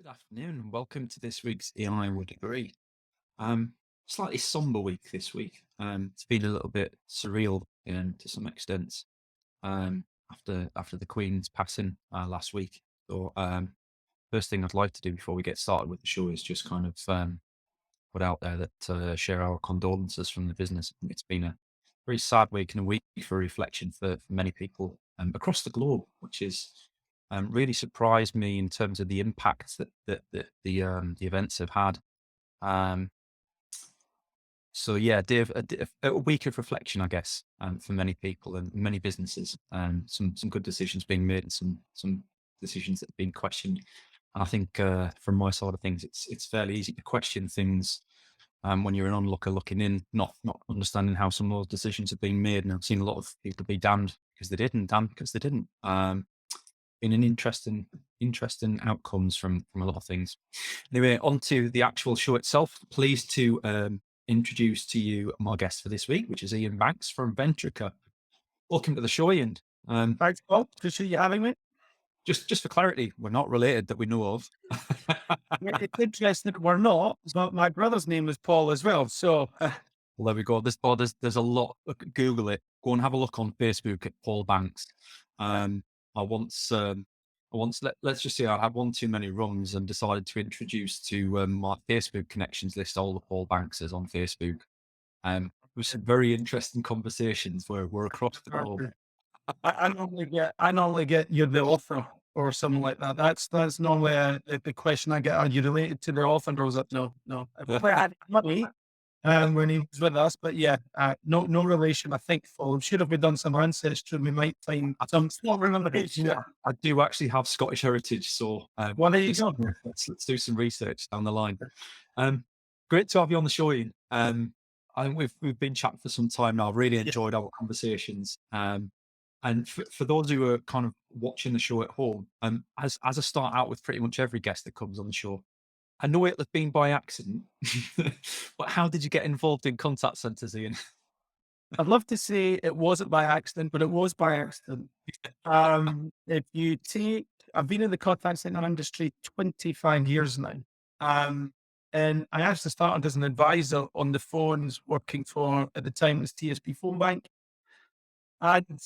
Good afternoon and welcome to this week's AI Would Agree. Slightly somber week this week. It's been a little bit surreal to some extent after the Queen's passing last week. So first thing I'd like to do before we get started with the show is just kind of put out there that share our condolences from the business. I think it's been a very sad week and a week for reflection for many people across the globe, which is really surprised me in terms of the impact that the events have had. Um, so yeah, Dave, a week of reflection, I guess, for many people and many businesses. Some good decisions being made and some decisions that have been questioned. I think from my side of things, it's fairly easy to question things when you're an onlooker looking in, not understanding how some of those decisions have been made. And I've seen a lot of people be damned because they did and damned because they didn't. Been an interesting outcomes from a lot of things. Anyway, on to the actual show itself. Pleased to introduce to you my guest for this week, which is Iain Banks from Ventrica. Welcome to the show, Ian. Thanks, Paul. Appreciate you having me. Just for clarity, we're not related that we know of. Yeah, it's interesting that we're not, but my brother's name is Paul as well. So, Well, there we go. There's a lot. Google it. Go and have a look on Facebook at Paul Banks. I once let's just say I had one too many runs and decided to introduce to my Facebook connections list all the Paul Bankses on Facebook. It was some very interesting conversations where we're across the globe. I normally get you're the author or something like that. That's normally the question I get. Are you related to the author? Or was it no, no? Well, I had money when he was with us, but yeah, no relation. I think. Paul, I'm sure if we've done some research, we might find some small relation. Yeah, I do actually have Scottish heritage, so Well, there you go. let's do some research down the line. Great to have you on the show, Ian. I think we've been chatting for some time now. I've really Yeah. enjoyed our conversations. And for those who are kind of watching the show at home, as I start out with pretty much every guest that comes on the show, I know it'll have been by accident, but how did you get involved in contact centers, Ian? I'd love to say it wasn't by accident, but it was by accident. If you take, I've been in the contact center industry 25 years now. Um, and I actually started as an advisor on the phones working for, at the time, it was TSB Phone Bank. And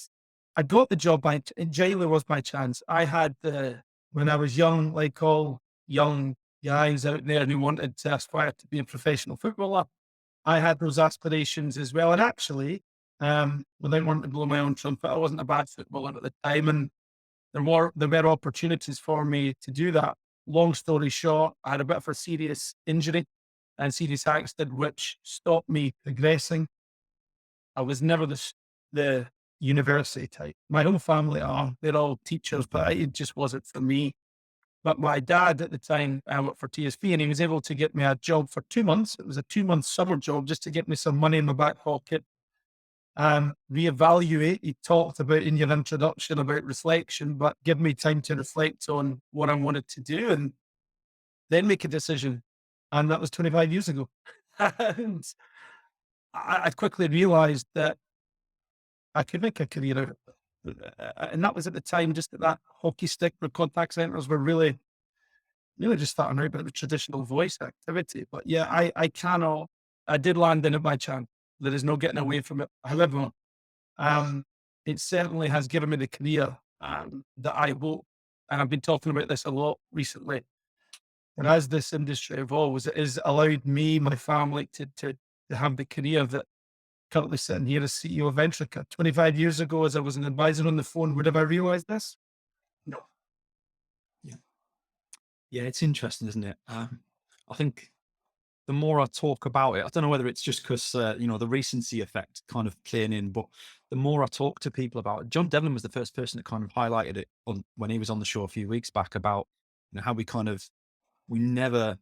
I got the job by, in Jailey was my chance. I had the, when I was young, like all young guys out there who wanted to aspire to be a professional footballer, I had those aspirations as well. And actually, without wanting to blow my own trumpet, I wasn't a bad footballer at the time. And there were opportunities for me to do that. Long story short, I had a bit of a serious injury and serious accident, which stopped me progressing. I was never the university type. My whole family are, they're all teachers, but it just wasn't for me. But my dad at the time, I worked for TSP and he was able to get me a job for 2 months. It was a 2 month summer job just to get me some money in my back pocket. Reevaluate. He talked about in your introduction about reflection, but give me time to reflect on what I wanted to do and then make a decision. And that was 25 years ago. And I quickly realized that I could make a career out of it. And that was at the time just at that hockey stick where contact centers were really just starting out about the traditional voice activity. But yeah, I did land in it by chance. There is no getting away from it. However, um, it certainly has given me the career that I hope, and I've been talking about this a lot recently. And as this industry evolves, it has allowed me, my family to have the career that currently sitting here as CEO of Ventrica. 25 years ago, as I was an advisor on the phone, would have I realized this? No. Yeah, yeah, it's interesting, isn't it? I think the more I talk about it, I don't know whether it's just because the recency effect kind of playing in, but the more I talk to people about it, John Devlin was the first person that kind of highlighted it on when he was on the show a few weeks back about how we never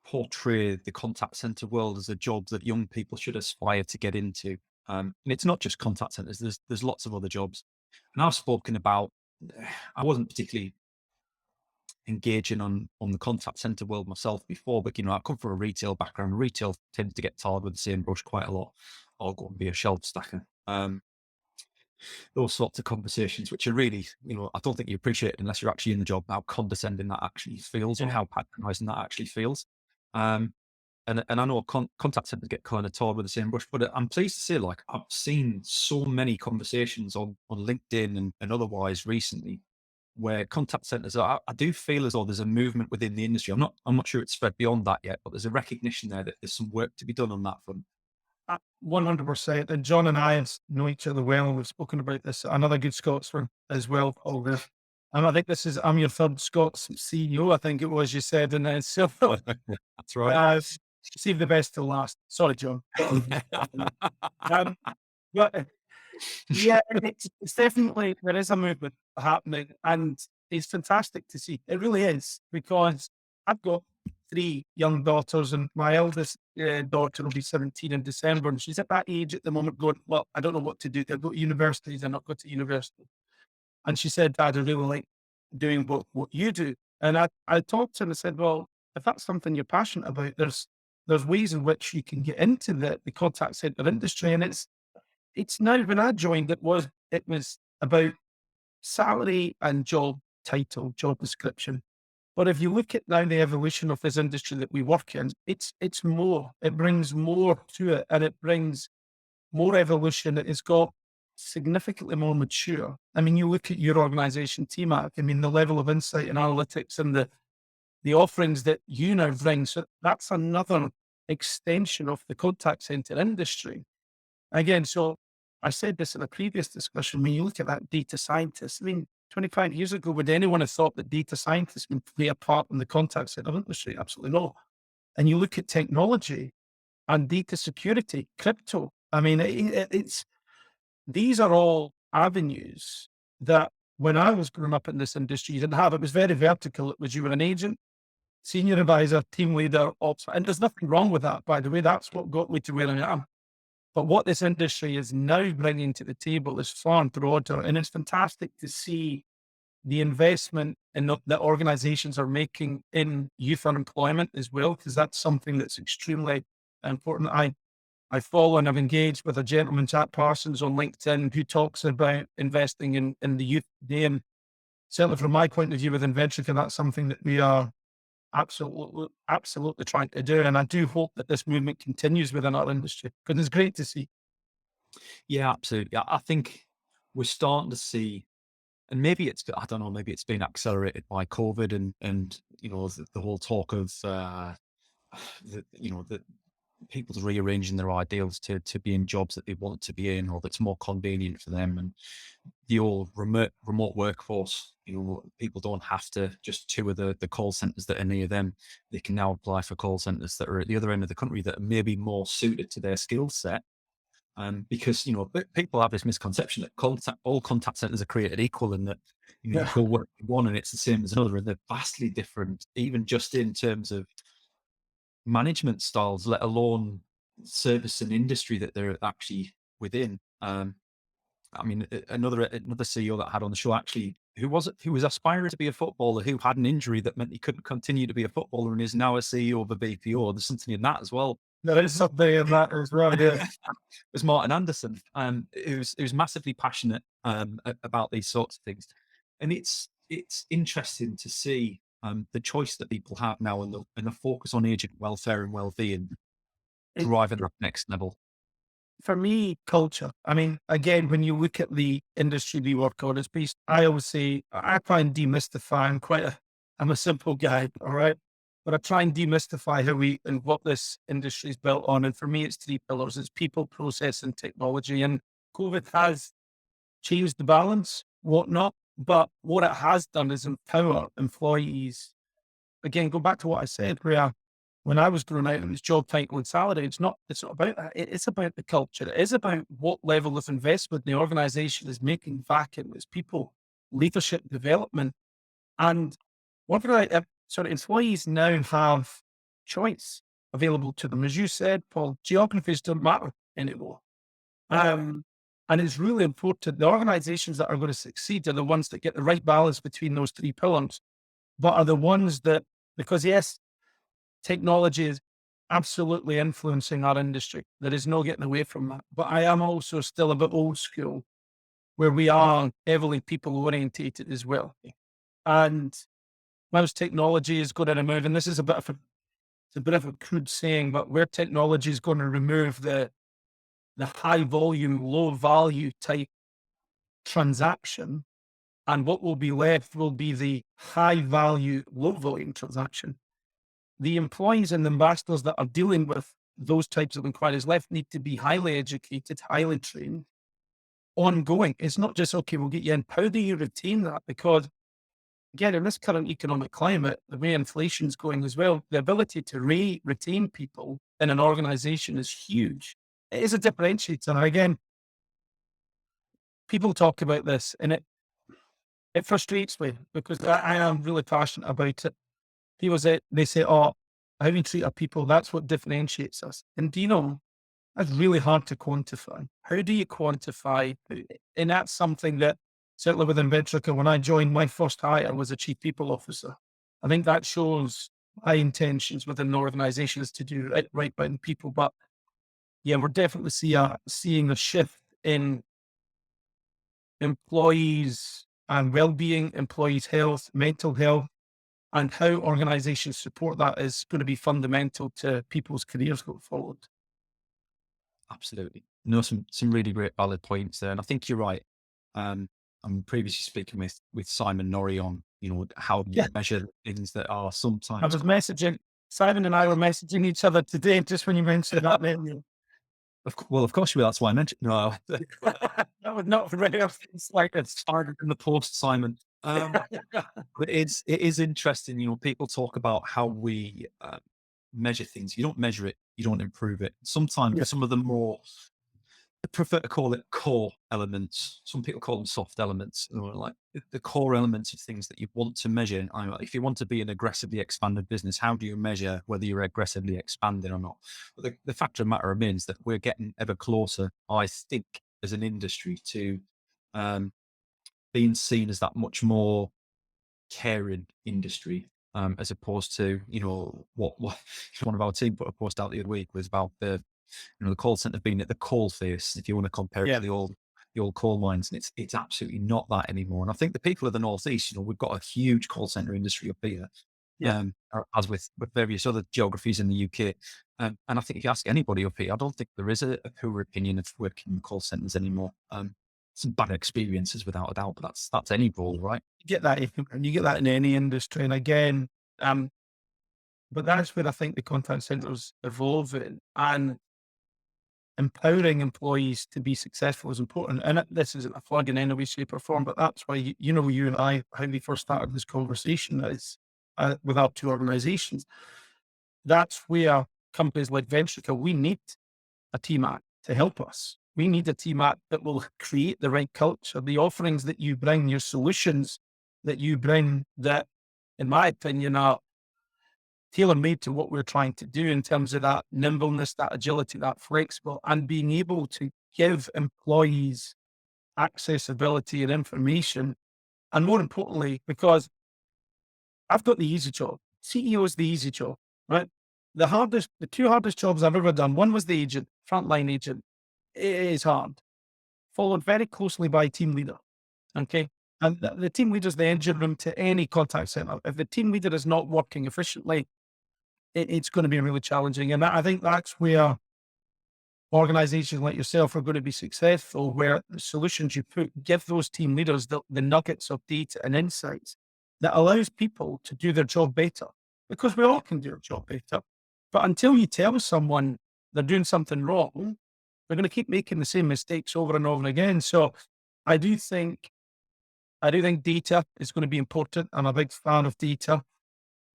portray the contact center world as a job that young people should aspire to get into. And it's not just contact centers. There's lots of other jobs, and I've spoken about. I wasn't particularly engaging on the contact center world myself before, but I come from a retail background. Retail tends to get tarred with the same brush quite a lot. I'll go and be a shelf stacker. those sorts of conversations, which are really, I don't think you appreciate it unless you're actually in the job, how condescending that actually feels and Yeah. how patronizing that actually feels. Um, and I know contact centers get kind of tarred with the same brush, but I'm pleased to say, like, I've seen so many conversations on LinkedIn and otherwise recently where contact centers are. I do feel as though there's a movement within the industry. I'm not sure it's spread beyond that yet, but there's a recognition there that there's some work to be done on that front. 100%. And John and I know each other well. We've spoken about this. Another good Scotsman as well, Paul. And I think I'm your third Scots CEO, I think it was you said. And then so, That's right. uh, save the best till last. Sorry, John. Um, but yeah, it's definitely, there is a movement happening and it's fantastic to see. It really is because I've got three young daughters and my eldest daughter will be 17 in December and she's at that age at the moment going, well, I don't know what to do. They'll go to university, they're not go to university. And she said, Dad, I really like doing what you do. And I talked to her and I said, well, if that's something you're passionate about, there's ways in which you can get into the contact center industry. And it's now when I joined, it was about salary and job title, job description. But if you look at now the evolution of this industry that we work in, it's more. It brings more to it, and it brings more evolution. It's got significantly more mature. I mean, you look at your organization, TMAC. I mean, the level of insight and analytics and the offerings that you now bring. So that's another extension of the contact center industry. Again, so I said this in a previous discussion. When you look at that data scientist, I mean, 25 years ago, would anyone have thought that data scientists would play a part in the contact center industry? Absolutely not. And you look at technology and data security, crypto. I mean, these are all avenues that when I was growing up in this industry, you didn't have. It was very vertical. It was you were an agent, senior advisor, team leader, ops, and there's nothing wrong with that. By the way, that's what got me to where I am. But what this industry is now bringing to the table is far broader, and it's fantastic to see the investment in that organizations are making in youth unemployment as well, because that's something that's extremely important. I follow and I've engaged with a gentleman, Jack Parsons, on LinkedIn, who talks about investing in the youth today. And certainly from my point of view within Ventrica, that's something that we are absolutely trying to do. And I do hope that this movement continues within our industry because it's great to see. Yeah, absolutely. I think we're starting to see, and maybe I don't know, maybe it's been accelerated by COVID and the whole talk of the people's rearranging their ideals to be in jobs that they want to be in or that's more convenient for them, and the old remote workforce. People don't have to just tour the call centers that are near them. They can now apply for call centers that are at the other end of the country that are maybe more suited to their skill set. Because people have this misconception that all contact centers are created equal, and that you Yeah. go work in one and it's the same as another, and they're vastly different, even just in terms of management styles, let alone service and industry that they're actually within. I mean, another CEO that I had on the show, actually, who was aspiring to be a footballer, who had an injury that meant he couldn't continue to be a footballer, and is now a CEO of a BPO. There's something in that as well. There is something in that as well. Yeah. Was Martin Anderson, who's massively passionate about these sorts of things, and it's interesting to see the choice that people have now, and the focus on agent welfare and well-being It, driving that next level. for me, culture. I mean, again, when you look at the industry we work on, it's based, I always say, I try and demystify. I'm a simple guy, all right? But I try and demystify and what this industry is built on. And for me, it's three pillars. It's people, process, and technology. And COVID has changed the balance, whatnot. But what it has done is empower employees. Again, go back to what I said, where when I was growing out, it was job title and salary. It's not about that. It's about the culture. It is about what level of investment the organization is making back in its people, leadership development. And what employees now have choice available to them. As you said, Paul, geographies don't matter anymore. Um, and it's really important. The organizations that are going to succeed are the ones that get the right balance between those three pillars, but are the ones that, because yes, technology is absolutely influencing our industry. There is no getting away from that. But I am also still a bit old school. where we are heavily people orientated as well. And most technology is going to remove, and this is it's a bit of a crude saying, but where technology is going to remove the high volume, low value type transaction, and what will be left will be the high value, low volume transaction. The employees and ambassadors that are dealing with those types of inquiries left need to be highly educated, highly trained, ongoing. It's not just, okay, we'll get you in. How do you retain that? Because again, in this current economic climate, the way inflation's going as well, the ability to retain people in an organization is huge. It is a differentiator. Again, people talk about this and it frustrates me because I am really passionate about it. People say, they say, oh, how we treat our people, that's what differentiates us. And do you know, that's really hard to quantify. How do you quantify? And that's something that certainly within Ventrica, when I joined, my first hire was a chief people officer. I think that shows my intentions within the organization is to do right by the people. But yeah, we're definitely seeing a shift in employees and well-being, employees' health, mental health, and how organizations support that is going to be fundamental to people's careers going forward. Absolutely. No, some really great valid points there. And I think you're right. I'm previously speaking with Simon Norrie on, how you Yeah, measure things that are I sometimes was messaging Simon and I were messaging each other today just when you mentioned that name. well, of course you will. That's why I mentioned no. That was not very it's like it's Started in the post, Simon. But it is interesting. People talk about how we measure things. You don't measure it, you don't improve it. yeah, Sometimes some of the more, I prefer to call it core elements. Some people call them soft elements, like the core elements of things that you want to measure. If you want to be an aggressively expanded business, how do you measure whether you're aggressively expanding or not? But the fact of the matter remains that we're getting ever closer, I think, as an industry to um, being seen as that much more caring industry, as opposed to, what one of our team put a post out the other week was about the call center being at the coal face, if you want to compare it yeah, to the old coal mines, and it's absolutely not that anymore. And I think the people of the Northeast, we've got a huge call center industry up here, yeah. as with various other geographies in the UK. And I think if you ask anybody up here, I don't think there is a poor opinion of working in call centers anymore. Some bad experiences without a doubt, but that's any role, right? You get that in any industry. And again, um, but that's where I think the contact centers evolve in. And empowering employees to be successful is important. And this isn't a plug in any way, shape, or form, but that's why, you and I, how we first started this conversation is with our two organizations. That's where companies like Ventrica, we need a TMAC to help us. We need a TMAC that will create the right culture, the offerings that you bring, your solutions that you bring that, in my opinion, are tailor-made to what we're trying to do in terms of that nimbleness, that agility, that flexible, and being able to give employees accessibility and information. And more importantly, because I've got the easy job, CEO is the easy job, right? The two hardest jobs I've ever done, one was the agent, frontline agent. It is hard, followed very closely by team leader. Okay. And the team leader is the engine room to any contact center. If the team leader is not working efficiently, it's going to be really challenging. And I think that's where organizations like yourself are going to be successful, where the solutions you put give those team leaders the nuggets of data and insights that allows people to do their job better, because we all can do our job better. But until you tell someone they're doing something wrong, they're going to keep making the same mistakes over and over again. So I do think, I do think data is going to be important. I'm a big fan of data,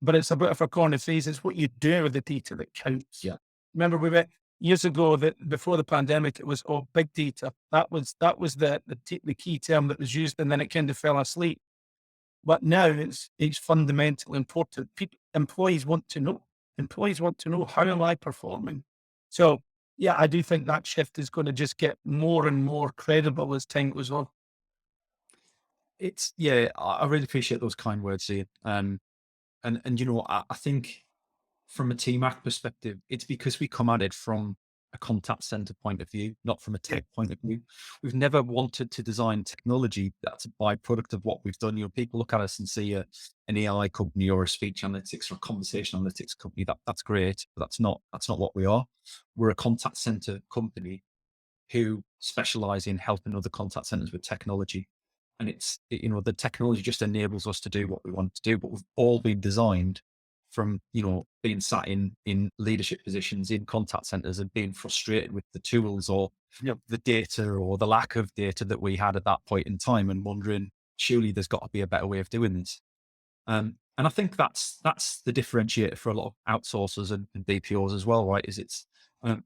but it's a bit of a corner phrase. It's what you do with the data that counts. Yeah. Remember, we went years ago that before the pandemic, it was big data. That was the key term that was used, and then it kind of fell asleep. But now it's fundamentally important. Employees want to know. Employees want to know, how am I performing? So yeah, I do think that shift is going to just get more and more credible as time goes on. Yeah, I really appreciate those kind words, Ian. And I think from a TMAC perspective, it's because we come at it from a contact center point of view, not from a tech point of view. We've never wanted to design technology that's a byproduct of what we've done. People look at us and see an AI company or a speech analytics or a conversation analytics company. That's great, but that's not what we are. We're a contact center company who specialize in helping other contact centers with technology. And the technology just enables us to do what we want to do, but we've all been designed from, being sat in leadership positions in contact centers and being frustrated with the tools or the data or the lack of data that we had at that point in time and wondering, surely there's got to be a better way of doing this. And I think that's the differentiator for a lot of outsourcers and BPOs as well, right? Is it's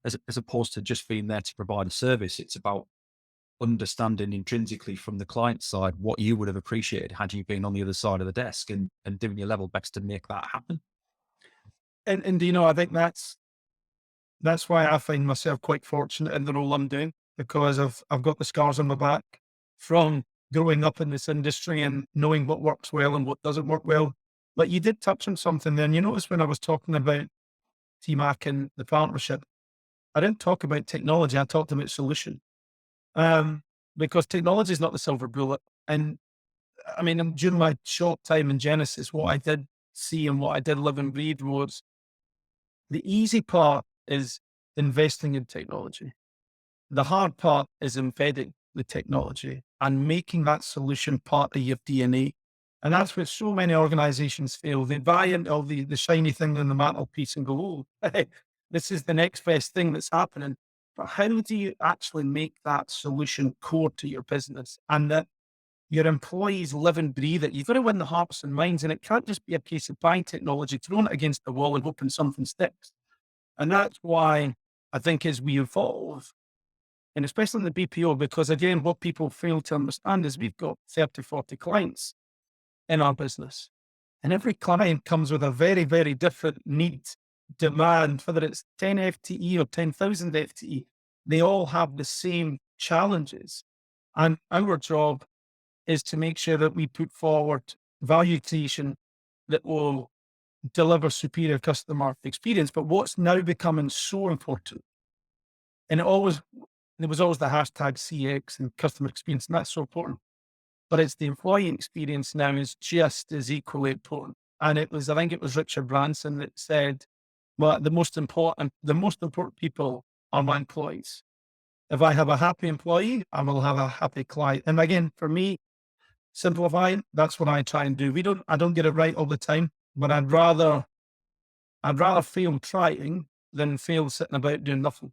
as opposed to just being there to provide a service, it's about understanding intrinsically from the client side what you would have appreciated had you been on the other side of the desk and doing your level best to make that happen. And I think that's why I find myself quite fortunate in the role I'm doing, because I've got the scars on my back from growing up in this industry and knowing what works well and what doesn't work well. But you did touch on something there. And you notice when I was talking about TMAC and the partnership, I didn't talk about technology. I talked about solution. Because technology is not the silver bullet. And I mean, during my short time in Genesys, what I did see and what I did live and breathe was the easy part is investing in technology. The hard part is embedding the technology and making that solution part of your DNA. And that's where so many organizations fail. They buy into the shiny thing on the mantelpiece and go, oh, hey, this is the next best thing that's happening. But how do you actually make that solution core to your business and that your employees live and breathe it? You've got to win the hearts and minds. And it can't just be a case of buying technology, throwing it against the wall and hoping something sticks. And that's why I think as we evolve, and especially in the BPO, because again, what people fail to understand is we've got 30, 40 clients in our business. And every client comes with a very, very different need, demand, whether it's 10 FTE or 10,000 FTE, they all have the same challenges. And our job is to make sure that we put forward value creation that will deliver superior customer experience. But what's now becoming so important, and there was always the hashtag CX and customer experience, and that's so important. But it's the employee experience now is just as equally important. And I think it was Richard Branson that said, well, the most important people are my employees. If I have a happy employee, I will have a happy client. And again, for me, simplifying, that's what I try and do. I don't get it right all the time, but I'd rather fail trying than fail sitting about doing nothing.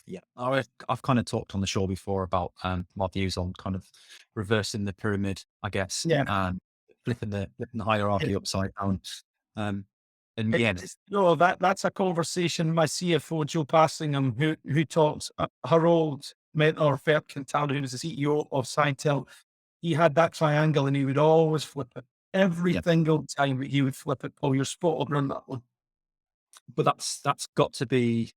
Yeah, I've kind of talked on the show before about my views on kind of reversing the pyramid, I guess, Yeah. and flipping the hierarchy upside down. And yeah, No, that's a conversation. My CFO, Joe Passingham, who talks, her old mentor, Ferd Quintana, who was the CEO of Sitel, he had that triangle and he would always flip it. Every single time he would flip it. Oh, you're spot on that one. but that's got to be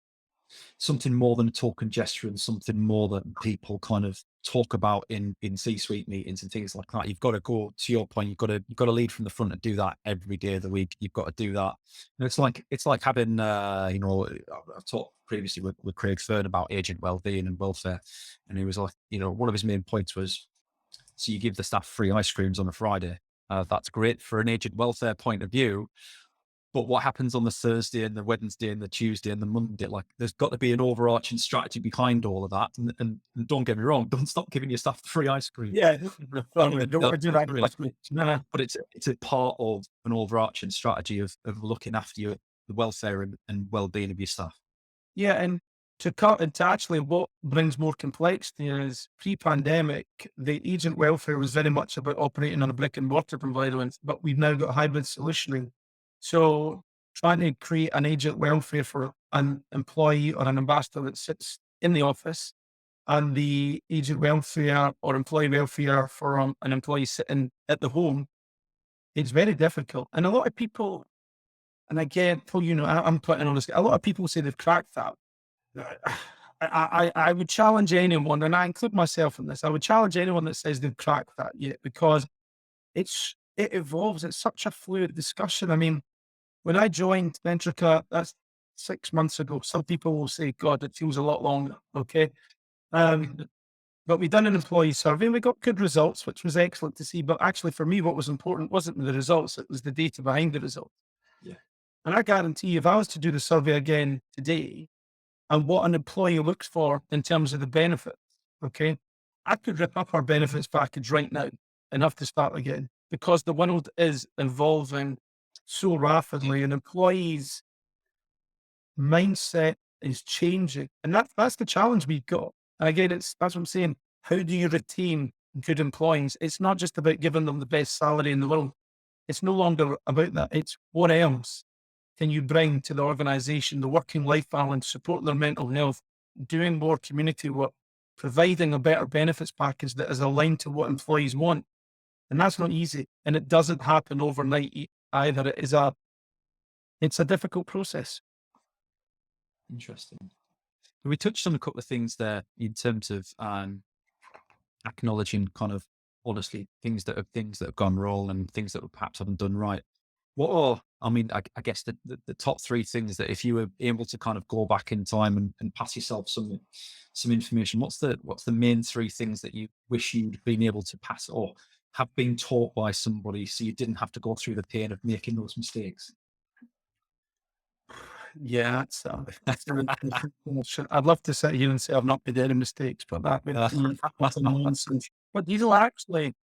something more than a talk and gesture and something more that people kind of talk about in C-suite meetings and things like that. You've got to go to your point. You've got to lead from the front and do that every day of the week. You've got to do that. And it's like having, I've talked previously with Craig Fern about agent well-being and welfare. And he was like, one of his main points was, so you give the staff free ice creams on a Friday. That's great for an agent welfare point of view. But what happens on the Thursday and the Wednesday and the Tuesday and the Monday? Like, there's got to be an overarching strategy behind all of that. And don't get me wrong, don't stop giving your staff the free ice cream. Yeah, don't want to do that. No. But it's a part of an overarching strategy of looking after the welfare and well-being of your staff. Yeah, and to actually what brings more complexity is pre-pandemic, the agent welfare was very much about operating on a brick and mortar environment, but we've now got hybrid solutioning. So trying to create an agent welfare for an employee or an ambassador that sits in the office and the agent welfare or employee welfare for an employee sitting at the home, it's very difficult. And a lot of people, and again, I'm putting on this, a lot of people say they've cracked that. I would challenge anyone, and I include myself in this, I would challenge anyone that says they've cracked that yet, because it evolves. It's such a fluid discussion. I mean, when I joined Ventrica, 6 months ago. Some people will say, God, it feels a lot longer. Okay. Um, but we done an employee survey and we got good results, which was excellent to see. But actually, for me, what was important wasn't the results, it was the data behind the results. Yeah. And I guarantee you, if I was to do the survey again today and what an employee looks for in terms of the benefits, okay, I could rip up our benefits package right now and have to start again because the world is evolving so rapidly and employees' mindset is changing. And that's the challenge we've got. And again, that's what I'm saying. How do you retain good employees? It's not just about giving them the best salary in the world. It's no longer about that. It's what else can you bring to the organization, the working life balance, support their mental health, doing more community work, providing a better benefits package that is aligned to what employees want. And that's not easy. And it doesn't happen overnight either. It's a difficult process. Interesting. We touched on a couple of things there in terms of acknowledging kind of honestly things that have gone wrong and things that perhaps haven't done right. What are, I mean, I guess the top three things that if you were able to kind of go back in time and pass yourself some information, what's the main three things that you wish you'd been able to pass or have been taught by somebody so you didn't have to go through the pain of making those mistakes? Yeah, that's a question. I'd love to sit here and say I've not made any mistakes, but that would be nonsense. But these will actually,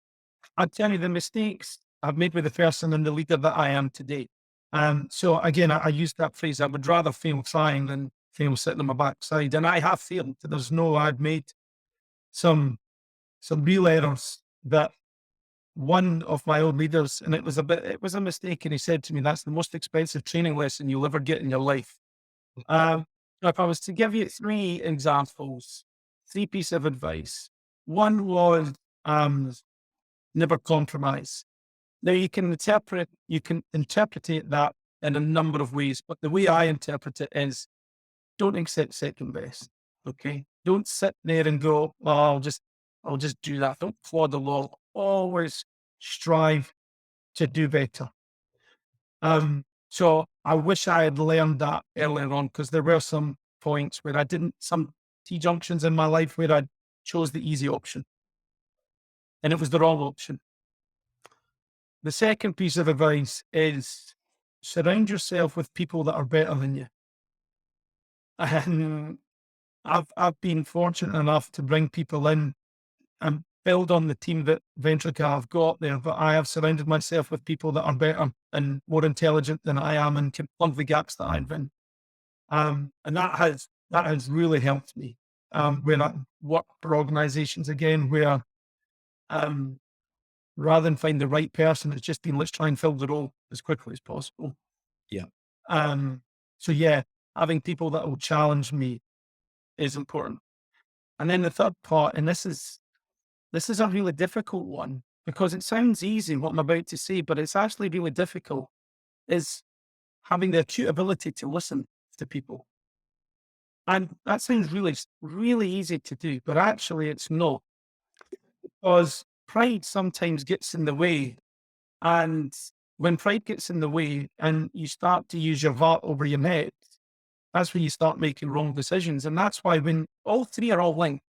I'll tell you the mistakes I've made with the person and the leader that I am today. So again, I use that phrase. I would rather fail trying than fail sitting on my backside. And I have failed. I've made some real errors that one of my old leaders, and it was a mistake. And he said to me, that's the most expensive training lesson you'll ever get in your life. If I was to give you three examples, three pieces of advice, one was, never compromise. Now you can interpret that in a number of ways, but the way I interpret it is don't accept second best. Okay. Don't sit there and go, oh, I'll just do that. Don't plod along. Always strive to do better. So I wish I had learned that earlier on because there were some points where some T-junctions in my life where I chose the easy option and it was the wrong option. The second piece of advice is surround yourself with people that are better than you. And I've been fortunate enough to bring people in and build on the team that Ventrica have got there, but I have surrounded myself with people that are better and more intelligent than I am and can plug the gaps that I've been. And that has really helped me. When I work for organizations again, where rather than find the right person, it's just been let's try and fill the role as quickly as possible. Yeah. So yeah, having people that will challenge me is important. And then the third part, and this is a really difficult one because it sounds easy what I'm about to say, but it's actually really difficult, is having the acute ability to listen to people. And that sounds really, really easy to do, but actually it's not, because pride sometimes gets in the way. And when pride gets in the way and you start to use your heart over your head, that's when you start making wrong decisions. And that's why when all three are all linked,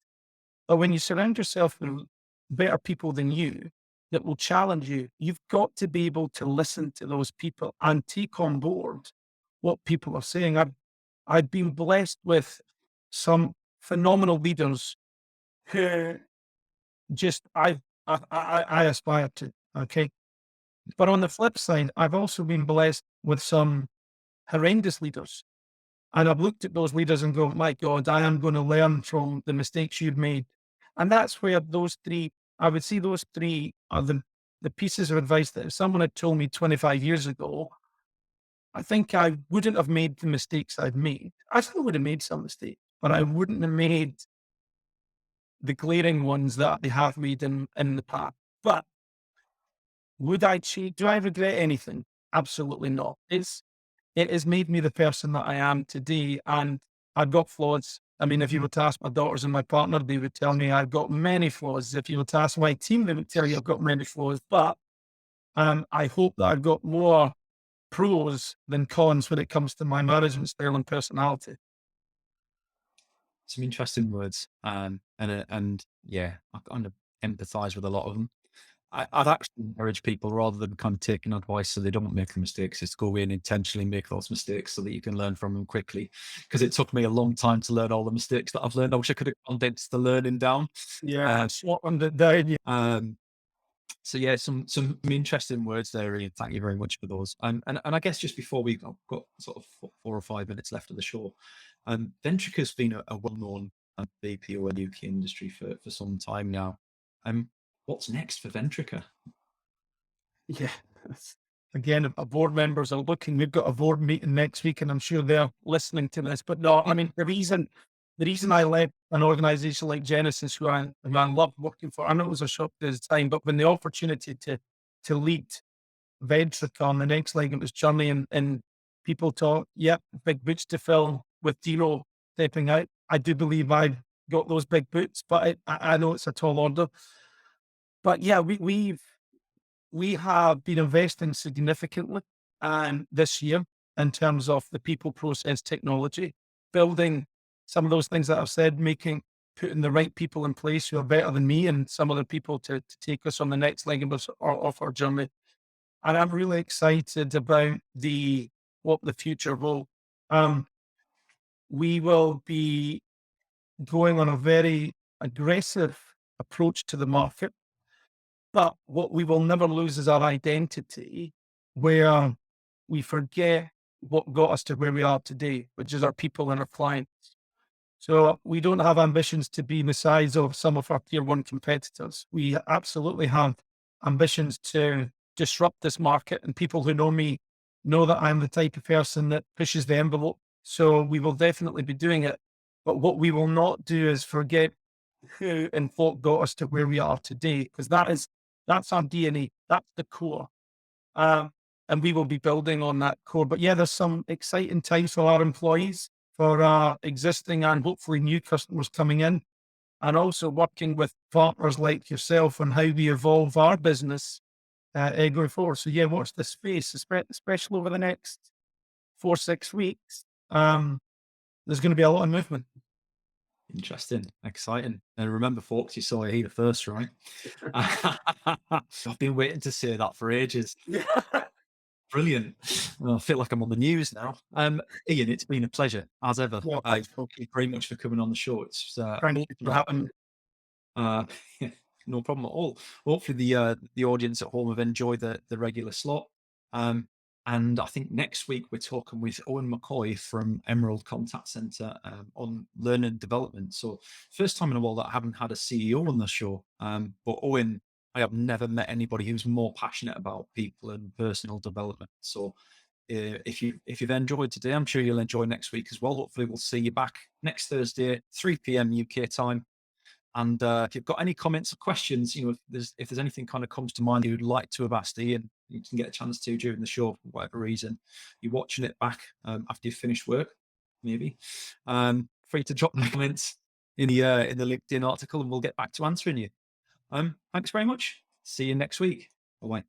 but when you surround yourself with better people than you that will challenge you, you've got to be able to listen to those people and take on board what people are saying. I've been blessed with some phenomenal leaders who just I aspire to. Okay. But on the flip side, I've also been blessed with some horrendous leaders. And I've looked at those leaders and go, my God, I am going to learn from the mistakes you've made. And that's where I would say those three are the pieces of advice that if someone had told me 25 years ago, I think I wouldn't have made the mistakes I've made. I still would have made some mistakes, but I wouldn't have made the glaring ones that I have made in the past. But would I cheat? Do I regret anything? Absolutely not. It has made me the person that I am today. And I've got flaws. I mean, if you were to ask my daughters and my partner, they would tell me I've got many flaws. If you were to ask my team, they would tell you I've got many flaws. But I hope that I've got more pros than cons when it comes to my management style and personality. Some interesting words, and yeah, I kind of empathise with a lot of them. I'd actually encourage people rather than kind of taking advice so they don't make the mistakes, is go in intentionally make those mistakes so that you can learn from them quickly. Because it took me a long time to learn all the mistakes that I've learned. I wish I could have condensed the learning down. Yeah, Uh, slotting it down. Yeah, um, so yeah, some interesting words there, Ian. Thank you very much for those. And I guess just before we got sort of 4 or 5 minutes left of the show, Ventrica's been a well-known BPO in the UK industry for some time now. What's next for Ventrica? yeah. Again, our board members are looking. We've got a board meeting next week, and I'm sure they're listening to this. But no, I mean the reason I left an organization like Genesys, who I love working for, I know it was a short period of time, but when the opportunity to lead Ventrica on the next leg of its journey, and people talk, yep, big boots to fill with Dino stepping out. I do believe I've got those big boots, but I know it's a tall order. But yeah, we have been investing significantly this year in terms of the people, process, technology, building some of those things that I've said, putting the right people in place who are better than me and some other people to take us on the next leg of our journey. And I'm really excited about what the future will. Um, we will be going on a very aggressive approach to the market, but what we will never lose is our identity, where we forget what got us to where we are today, which is our people and our clients. So we don't have ambitions to be the size of some of our tier one competitors. We absolutely have ambitions to disrupt this market, and people who know me know that I'm the type of person that pushes the envelope. So we will definitely be doing it. But what we will not do is forget who and what got us to where we are today, because that's our DNA. That's the core. Um, and we will be building on that core. But yeah, there's some exciting times for our employees, for our existing and hopefully new customers coming in, and also working with partners like yourself on how we evolve our business going forward. So yeah, watch the space, especially over the next 4 6 weeks. There's going to be a lot of movement. Interesting, exciting. And remember, folks, you saw it here first, right? I've been waiting to say that for ages. Yeah. Brilliant. Well, I feel like I'm on the news now. Ian, it's been a pleasure as ever. Well, Thank you very much for coming on the show. It's thank you for having. uh, no problem at all. Hopefully, the audience at home have enjoyed the regular slot. Um, and I think next week we're talking with Owen McCoy from Emerald Contact Centre on learning and development. So, first time in a while that I haven't had a CEO on the show. But Owen, I have never met anybody who's more passionate about people and personal development. So, if you've enjoyed today, I'm sure you'll enjoy next week as well. Hopefully, we'll see you back next Thursday, 3 p.m. UK time. And if you've got any comments or questions, if there's anything kind of comes to mind you'd like to have asked Ian, you can get a chance to during the show for whatever reason. You're watching it back after you've finished work, maybe. Free to drop the comments in the LinkedIn article, and we'll get back to answering you. Thanks very much. See you next week. Bye.